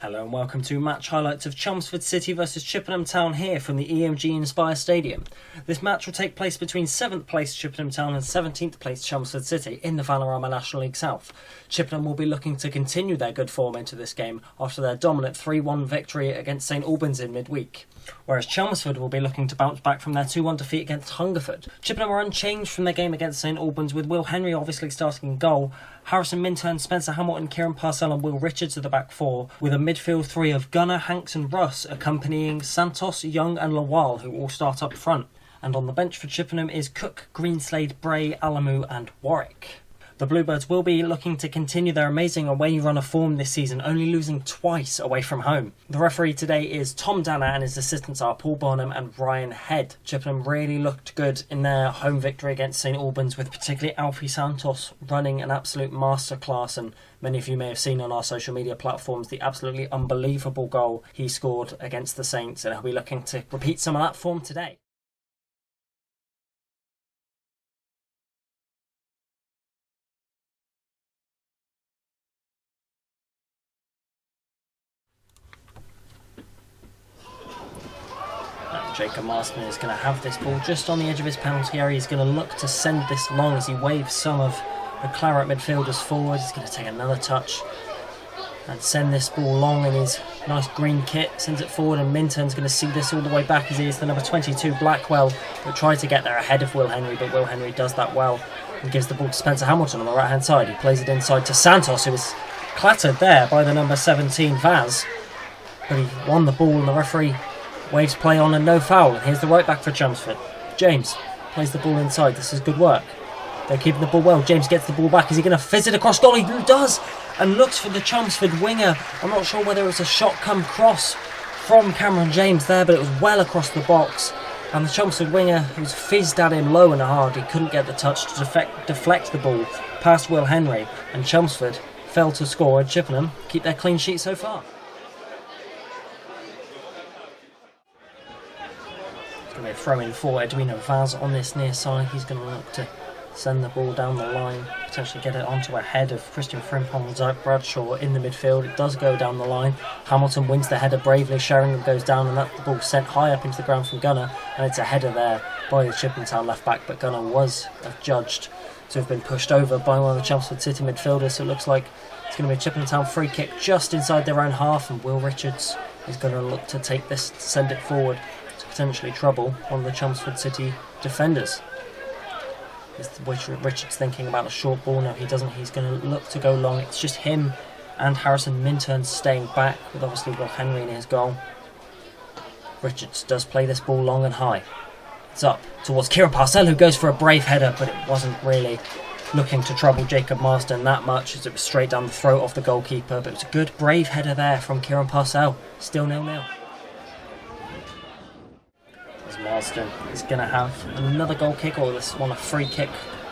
Hello and welcome to match highlights of Chelmsford City versus Chippenham Town here from the EMG Inspire Stadium. This match will take place between 7th place Chippenham Town and 17th place Chelmsford City in the Vanarama National League South. Chippenham will be looking to continue their good form into this game after their dominant 3-1 victory against St Albans in midweek, whereas Chelmsford will be looking to bounce back from their 2-1 defeat against Hungerford. Chippenham are unchanged from their game against St Albans, with Will Henry obviously starting in goal, Harrison Minturn, Spencer Hamilton, Kieran Parcell and Will Richards at the back four, with a midfield three of Gunner, Hanks and Russ accompanying Santos, Young and Lawal, who all start up front. And on the bench for Chippenham is Cook, Greenslade, Bray, Alamu and Warwick. The Bluebirds will be looking to continue their amazing away run of form this season, only losing twice away from home. The referee today is Tom Danner and his assistants are Paul Bonham and Ryan Head. Chippenham really looked good in their home victory against St Albans, with particularly Alfie Santos running an absolute masterclass, and many of you may have seen on our social media platforms the absolutely unbelievable goal he scored against the Saints, and he'll be looking to repeat some of that form today. Jacob Marston is going to have this ball just on the edge of his penalty area. He's going to look to send this long as he waves some of the Claret midfielders forward. He's going to take another touch and send this ball long in his nice green kit. Sends it forward, and Minturn's going to see this all the way back as he is the number 22 Blackwell, that tried to get there ahead of Will Henry, but Will Henry does that well and gives the ball to Spencer Hamilton on the right hand side. He plays it inside to Santos, who is clattered there by the number 17 Vaz, but he won the ball and the referee waves play on and no foul. And here's the right back for Chelmsford. James plays the ball inside. This is good work. They're keeping the ball well. James gets the ball back. Is he going to fizz it across goal? He does, and looks for the Chelmsford winger. I'm not sure whether it was a shot come cross from Cameron James there, but it was well across the box. And the Chelmsford winger, who's fizzed at him low and hard, he couldn't get the touch to deflect the ball past Will Henry. And Chelmsford failed to score, and Chippenham keep their clean sheet so far. Going to be a throw in for Edwino Vaz on this near side. He's going to look to send the ball down the line, potentially get it onto a head of Christian Frimpong and Zach Bradshaw in the midfield. It does go down the line. Hamilton wins the header bravely. Sheringham goes down, and that ball sent high up into the ground from Gunner, and it's a header there by the Chippenham Town left back, but Gunner was adjudged to have been pushed over by one of the Chelmsford City midfielders. So it looks like it's going to be a Chippenham Town free kick just inside their own half, and Will Richards is going to look to take this, send it forward, potentially trouble one of the Chelmsford City defenders. Is Richards thinking about a short ball? No, he doesn't. He's going to look to go long. It's just him and Harrison Minturn staying back, with obviously Will Henry in his goal. Richards does play this ball long and high. It's up towards Kieran Parcell, who goes for a brave header, but it wasn't really looking to trouble Jacob Marston that much, as it was straight down the throat of the goalkeeper. But it was a good brave header there from Kieran Parcell. Still 0-0. Marston is going to have another goal kick, or this one a free kick,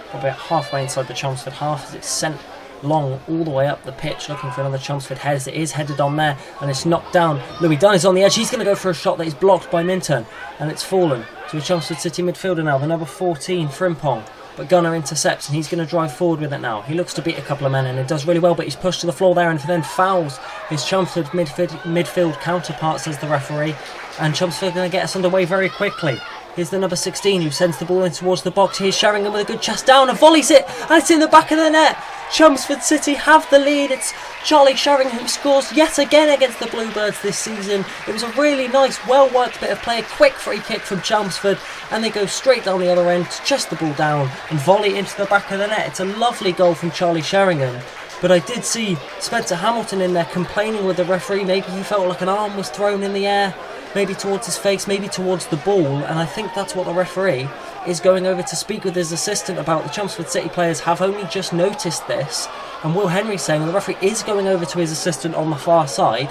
probably halfway inside the Chelmsford half, as it's sent long all the way up the pitch looking for another Chelmsford head, as it is headed on there and it's knocked down. Louis Dunn is on the edge. He's going to go for a shot that is blocked by Minturn, and it's fallen to a Chelmsford City midfielder now, the number 14 Frimpong. But Gunner intercepts, and he's going to drive forward with it now. He looks to beat a couple of men, and it does really well, but he's pushed to the floor there and then fouls his Chelmsford midfield counterpart, says the referee. And Chelmsford are going to get us underway very quickly. Here's the number 16 who sends the ball in towards the box. Here's Sheringham with a good chest down and volleys it, and it's in the back of the net. Chelmsford City have the lead. It's Charlie Sheringham who scores yet again against the Bluebirds this season. It was a really nice, well-worked bit of play, a quick free kick from Chelmsford, and they go straight down the other end to chest the ball down and volley into the back of the net. It's a lovely goal from Charlie Sheringham. But I did see Spencer Hamilton in there complaining with the referee. Maybe he felt like an arm was thrown in the air, maybe towards his face, maybe towards the ball, and I think that's what the referee is going over to speak with his assistant about. The Chelmsford City players have only just noticed this, and Will Henry saying the referee is going over to his assistant on the far side.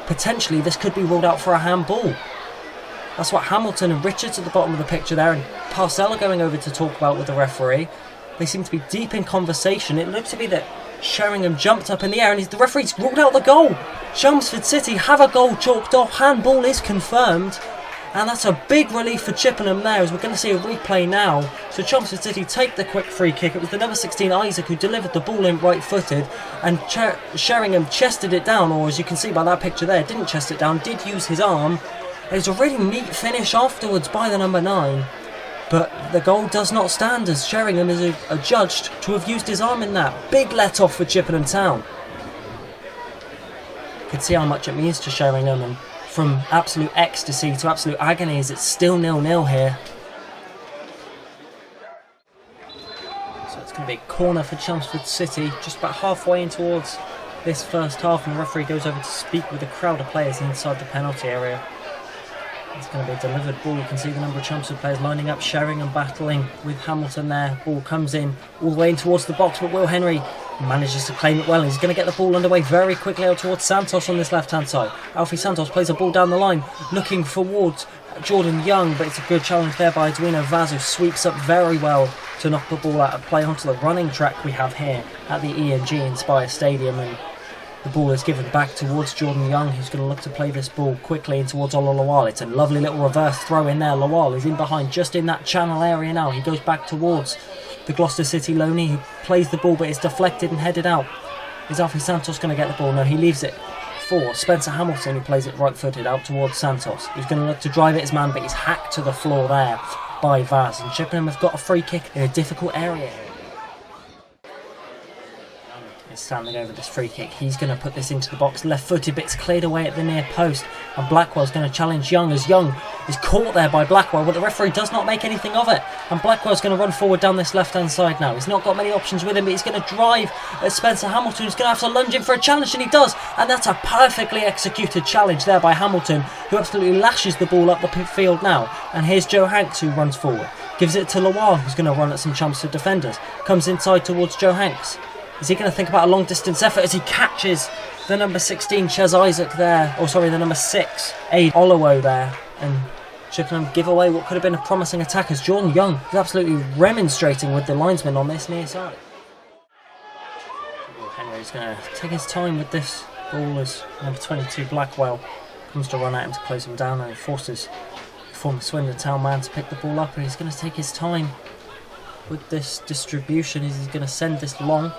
Potentially this could be ruled out for a handball. That's what Hamilton and Richards at the bottom of the picture there, and Parcell are going over to talk about with the referee. They seem to be deep in conversation. It looks to be that Sheringham jumped up in the air, and the referee's ruled out the goal. Chelmsford City have a goal chalked off. Handball is confirmed. And that's a big relief for Chippenham there, as we're going to see a replay now. So Chelmsford City take the quick free kick. It was the number 16 Isaac who delivered the ball in right-footed, and Sheringham chested it down, or as you can see by that picture there, didn't chest it down, did use his arm. It was a really neat finish afterwards by the number 9. But the goal does not stand, as Sheringham is adjudged to have used his arm in that. Big let-off for Chippenham Town. You can see how much it means to Sheringham, and from absolute ecstasy to absolute agony, as it's still 0-0 here. So it's going to be a corner for Chelmsford City, just about halfway in towards this first half, and the referee goes over to speak with the crowd of players inside the penalty area. It's going to be a delivered ball. You can see the number of Chelmsford players lining up, Sheringham battling with Hamilton there. Ball comes in all the way in towards the box, but Will Henry manages to claim it well. He's going to get the ball underway very quickly out towards Santos on this left-hand side. Alfie Santos plays a ball down the line, looking towards Jordan Young, but it's a good challenge there by Edwino Vaz, who sweeps up very well to knock the ball out of play onto the running track we have here at the ENG Inspire Stadium. And the ball is given back towards Jordan Young, who's going to look to play this ball quickly in towards Ola Lawal. It's a lovely little reverse throw in there. Lawal is in behind, just in that channel area now. He goes back towards the Gloucester City loanee, who plays the ball, but it's deflected and headed out. Is Alfie Santos going to get the ball? No, he leaves it for Spencer Hamilton, who plays it right-footed out towards Santos. He's going to look to drive at his man, but he's hacked to the floor there by Vaz. And Chippenham have got a free kick in a difficult area here. Is standing over this free kick. He's going to put this into the box, left-footed, but it's cleared away at the near post, and Blackwell's going to challenge Young, as Young is caught there by Blackwell, but the referee does not make anything of it, and Blackwell's going to run forward down this left-hand side now. He's not got many options with him, but he's going to drive at Spencer Hamilton, who's going to have to lunge in for a challenge, and he does, and that's a perfectly executed challenge there by Hamilton, who absolutely lashes the ball up the field now. And here's Joe Hanks, who runs forward, gives it to Lawal, who's going to run at some Chelmsford defenders, comes inside towards Joe Hanks. Is he going to think about a long distance effort as he catches the number 16 Ches Isaac there, or sorry, the number 6 Aid Olowo there, and Chippenham give away what could have been a promising attack, as Jordan Young is absolutely remonstrating with the linesman on this near side. Henry's going to take his time with this ball, as number 22 Blackwell comes to run at him to close him down, and he forces former Swindon Town man to pick the ball up, and he's going to take his time with this distribution. He's going to send this long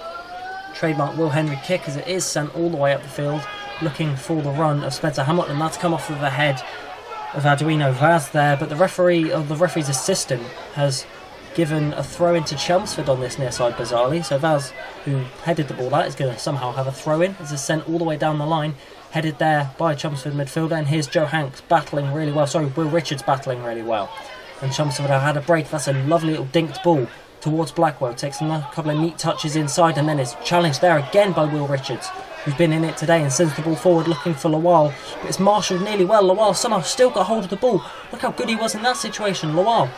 trademark Will Henry kick, as it is sent all the way up the field, looking for the run of Spencer Hamilton. That's come off of the head of Arduino Vaz there, but the referee's assistant has given a throw into Chelmsford on this near side, bizarrely. So Vaz, who headed the ball out, is going to somehow have a throw in. This is sent all the way down the line, headed there by Chelmsford midfielder, and here's Joe Hanks battling really well. Sorry, Will Richards battling really well. And Chelmsford have had a break. That's a lovely little dinked ball towards Blackwell, takes a couple of neat touches inside, and then is challenged there again by Will Richards, who's been in it today, and sends the ball forward looking for Lawal, but it's marshalled nearly well. Lawal somehow still got hold of the ball. Look how good he was in that situation. Lawal,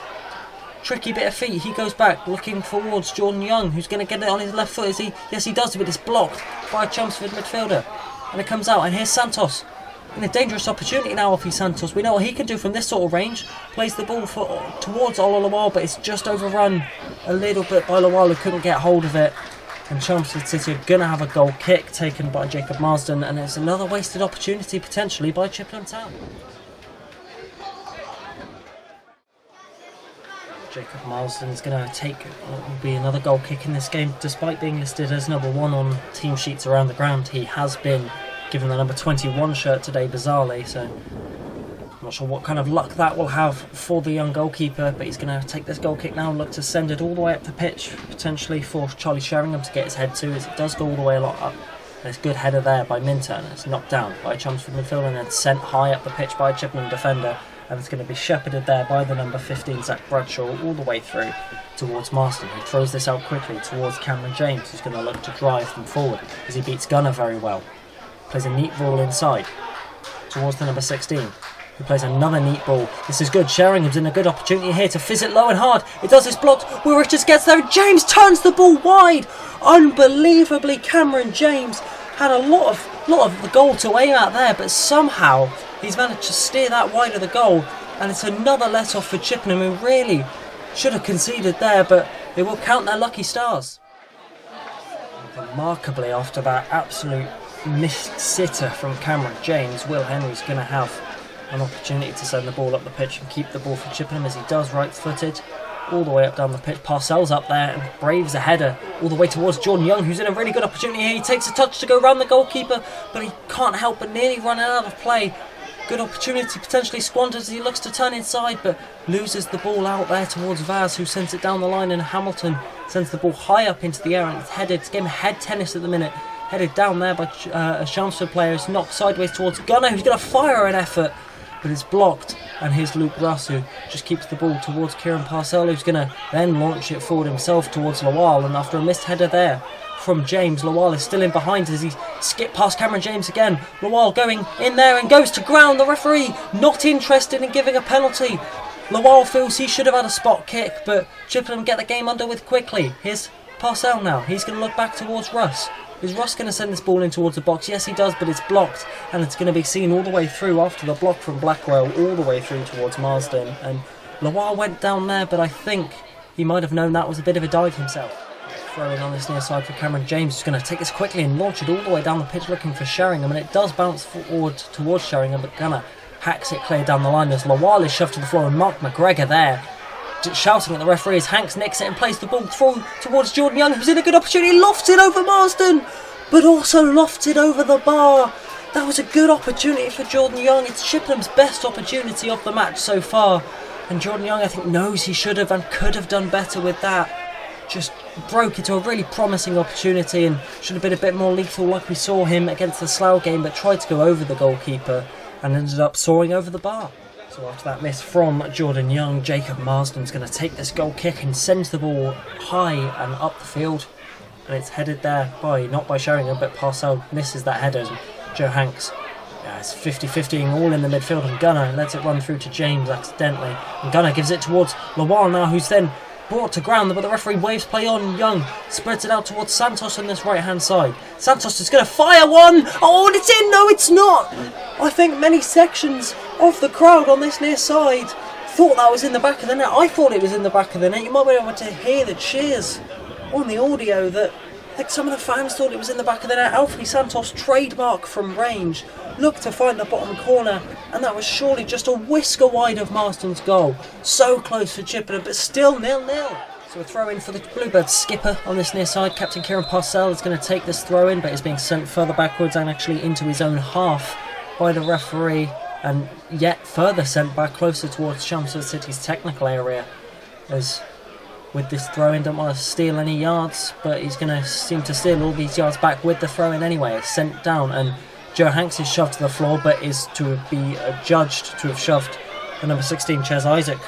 tricky bit of feet, he goes back looking towards Jordan Young, who's going to get it on his left foot. Is he? Yes, he does, but it's blocked by a Chelmsford midfielder, and it comes out, and here's Santos in a dangerous opportunity now. Alfie Santos, we know what he can do from this sort of range. Plays the ball towards Ola Lawal, but it's just overrun a little bit by Lawal, who couldn't get hold of it. And Chelmsford City are going to have a goal kick taken by Jacob Marsden, and it's another wasted opportunity potentially by Chippenham Town. Jacob Marsden is going to take what will be another goal kick in this game. Despite being listed as number 1 on team sheets around the ground, he has been given the number 21 shirt today, bizarrely, so I'm not sure what kind of luck that will have for the young goalkeeper, but he's going to take this goal kick now and look to send it all the way up the pitch, potentially for Charlie Sheringham to get his head to, as it does go all the way a lot up. There's a good header there by Minter, and it's knocked down by Chelmsford midfielder and then sent high up the pitch by a Chippenham defender, and it's going to be shepherded there by the number 15 Zach Bradshaw all the way through towards Marston, who throws this out quickly towards Cameron James, who's going to look to drive them forward as he beats Gunner very well. Plays a neat ball inside towards the number 16, who plays another neat ball. This is good. Sheringham's in a good opportunity here to fizz it low and hard. It does, it's blocked. Will Richards gets there. James turns the ball wide. Unbelievably, Cameron James had a lot of the goal to aim at there, but somehow he's managed to steer that wide of the goal, and it's another let off for Chippenham, who really should have conceded there, but they will count their lucky stars. Remarkably, after that absolute missed sitter from Cameron James, Will Henry's going to have an opportunity to send the ball up the pitch and keep the ball for Chippenham, as he does, right-footed, all the way up down the pitch. Parcells up there and braves a header all the way towards Jordan Young, who's in a really good opportunity here. He takes a touch to go round the goalkeeper, but he can't help but nearly run out of play. Good opportunity potentially squandered as he looks to turn inside, but loses the ball out there towards Vaz, who sends it down the line, and Hamilton sends the ball high up into the air, and it's headed. It's game of head tennis at the minute. Headed down there by a Chelmsford player. It's knocked sideways towards Gunner, who's going to fire an effort, but it's blocked. And here's Luke Russ, who just keeps the ball towards Kieran Parcell, who's going to then launch it forward himself towards Lawal. And after a missed header there from James, Lawal is still in behind as he skipped past Cameron James again. Lawal going in there and goes to ground. The referee not interested in giving a penalty. Lawal feels he should have had a spot kick, but Chippenham get the game under with quickly. Here's Parcell now. He's going to look back towards Russ. Is Russ going to send this ball in towards the box? Yes, he does, but it's blocked, and it's going to be seen all the way through after the block from Blackwell, all the way through towards Marsden. And Lawal went down there, but I think he might have known that was a bit of a dive himself. Throwing on this near side for Cameron James, who's going to take this quickly and launch it all the way down the pitch looking for Sheringham, and it does bounce forward towards Sheringham, but Gunner hacks it clear down the line as Lawal is shoved to the floor, and Mark McGregor there shouting at the referee as Hanks nicks it and plays the ball through towards Jordan Young, who's in a good opportunity, lofts it over Marsden, but also lofted over the bar. That was a good opportunity for Jordan Young. It's Chippenham's best opportunity of the match so far, and Jordan Young, I think, knows he should have and could have done better with that. Just broke into a really promising opportunity and should have been a bit more lethal like we saw him against the Slough game, but tried to go over the goalkeeper and ended up soaring over the bar. So after that miss from Jordan Young, Jacob Marsden's going to take this goal kick and sends the ball high and up the field. And it's headed there not by Sheringham, but Parcell misses that header. Joe Hanks, it's 50-50 all in the midfield, and Gunner lets it run through to James accidentally. And Gunner gives it towards Lawal now, who's then brought to ground, but the referee waves play on. Young spreads it out towards Santos on this right hand side. Santos is going to fire one. Oh, and it's in. No, it's not. I think many sections of the crowd on this near side thought that was in the back of the net. I thought it was in the back of the net. You might be able to hear the cheers on the audio that I think some of the fans thought it was in the back of the net. Alfie Santos, trademark from range, looked to find the bottom corner, and that was surely just a whisker wide of Marsden's goal. So close for Chippenham, but still 0-0. So a throw in for the Bluebirds skipper on this near side. Captain Kieran Parcell is going to take this throw in, but is being sent further backwards and actually into his own half by the referee, and yet further sent back closer towards Chelmsford City's technical area. As with this throw-in, don't want to steal any yards, but he's going to seem to steal all these yards back with the throw-in anyway. It's sent down, and Joe Hanks is shoved to the floor, but is to be judged to have shoved the number 16 Ches Isaac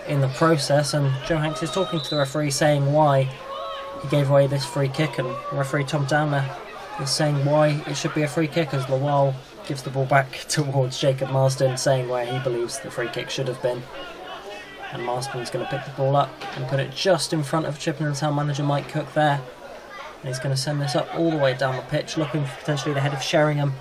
in the process. And Joe Hanks is talking to the referee, saying why he gave away this free kick, and referee Tom Downer is saying why it should be a free kick, as Lawal gives the ball back towards Jacob Marsden, saying where he believes the free kick should have been. And Marsden's going to pick the ball up and put it just in front of Chippenham town manager Mike Cook there. And he's going to send this up all the way down the pitch, looking for potentially the head of Sheringham,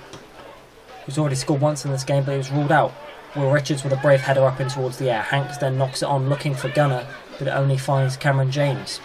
who's already scored once in this game, but he was ruled out. Will Richards with a brave header up in towards the air. Hanks then knocks it on, looking for Gunner, but it only finds Cameron James.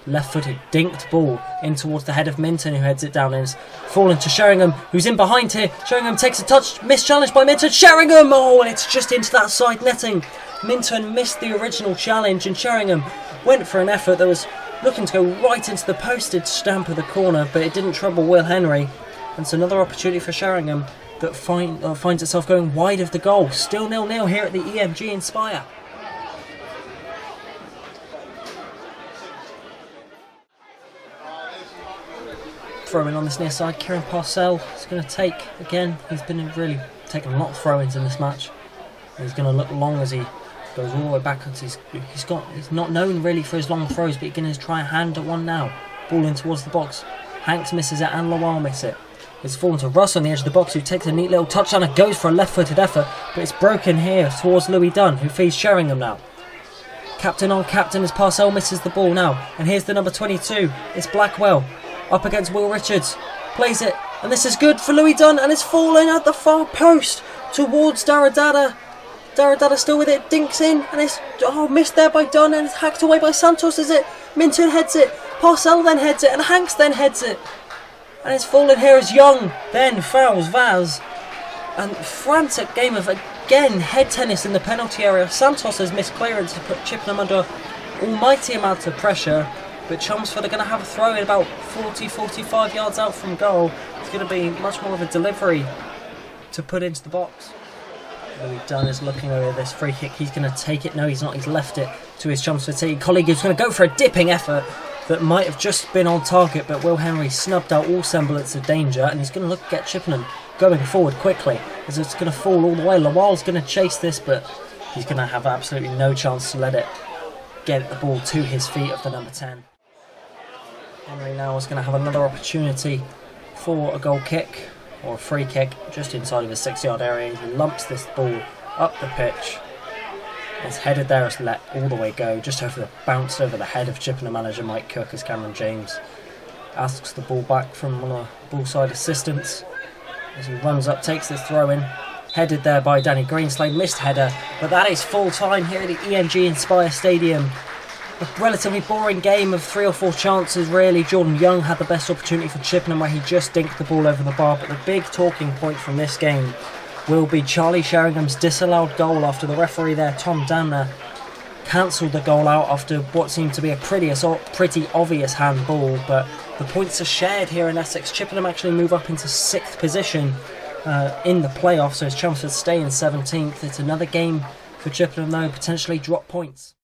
Left-footed, dinked ball in towards the head of Minton, who heads it down and is fallen to Sheringham, who's in behind here. Sheringham takes a touch, mischallenged by Minton. Sheringham! Oh, and it's just into that side netting. Minton missed the original challenge, and Sheringham went for an effort that was looking to go right into the postage stamp of the corner, but it didn't trouble Will Henry. And it's another opportunity for Sheringham that finds itself going wide of the goal. Still 0-0 here at the EMG Inspire. Throwing on this near side, Kieran Parcell is going to take again. He's been really taking a lot of throw-ins in this match. He's going to look long as he goes all the way backwards. He's not known really for his long throws, but he's going to try a hand at one now. Ball in towards the box. Hanks misses it and Lawal misses it. It's fallen to Russ on the edge of the box, who takes a neat little touchdown and goes for a left-footed effort, but it's broken here towards Louis Dunn, who feeds Sheringham now. Captain on captain as Parcell misses the ball now, and here's the number 22. It's Blackwell up against Will Richards. Plays it, and this is good for Louis Dunn, and it's falling at the far post towards Daradada. Daradada still with it, dinks in, and it's missed there by Dunn, and it's hacked away by Santos, is it? Minton heads it, Parcell then heads it, and Hanks then heads it. And it's fallen here as Young then fouls Vaz. And frantic game of again, head tennis in the penalty area. Santos has missed clearance to put Chippenham under almighty amounts of pressure, but Chelmsford are going to have a throw in about 40-45 yards out from goal. It's going to be much more of a delivery to put into the box. Louis Dunn is looking over this free kick. He's going to take it. No, he's not. He's left it to his Chelmsford team colleague, who's going to go for a dipping effort that might have just been on target, but Will Henry snubbed out all semblance of danger, and he's going to look at Chippenham going forward quickly, as it's going to fall all the way. Lawal's going to chase this, but he's going to have absolutely no chance to let it get the ball to his feet of the number 10. Henry now is going to have another opportunity for a goal kick, or a free kick, just inside of his 6-yard area. He lumps this ball up the pitch. It's headed there, it's let all the way go, just over the bounce over the head of Chippenham manager Mike Cook as Cameron James asks the ball back from one of the ball side assistants. As he runs up, takes this throw in, headed there by Danny Greenslade, missed header, but that is full time here at the ENG Inspire Stadium. A relatively boring game of 3 or 4 chances really. Jordan Young had the best opportunity for Chippenham where he just dinked the ball over the bar, but the big talking point from this game will be Charlie Sheringham's disallowed goal after the referee there, Tom Damner, cancelled the goal out after what seemed to be a pretty obvious handball, but the points are shared here in Essex. Chippenham actually move up into 6th position in the playoffs, so as Chelmsford stay in 17th. It's another game for Chippenham though, potentially drop points.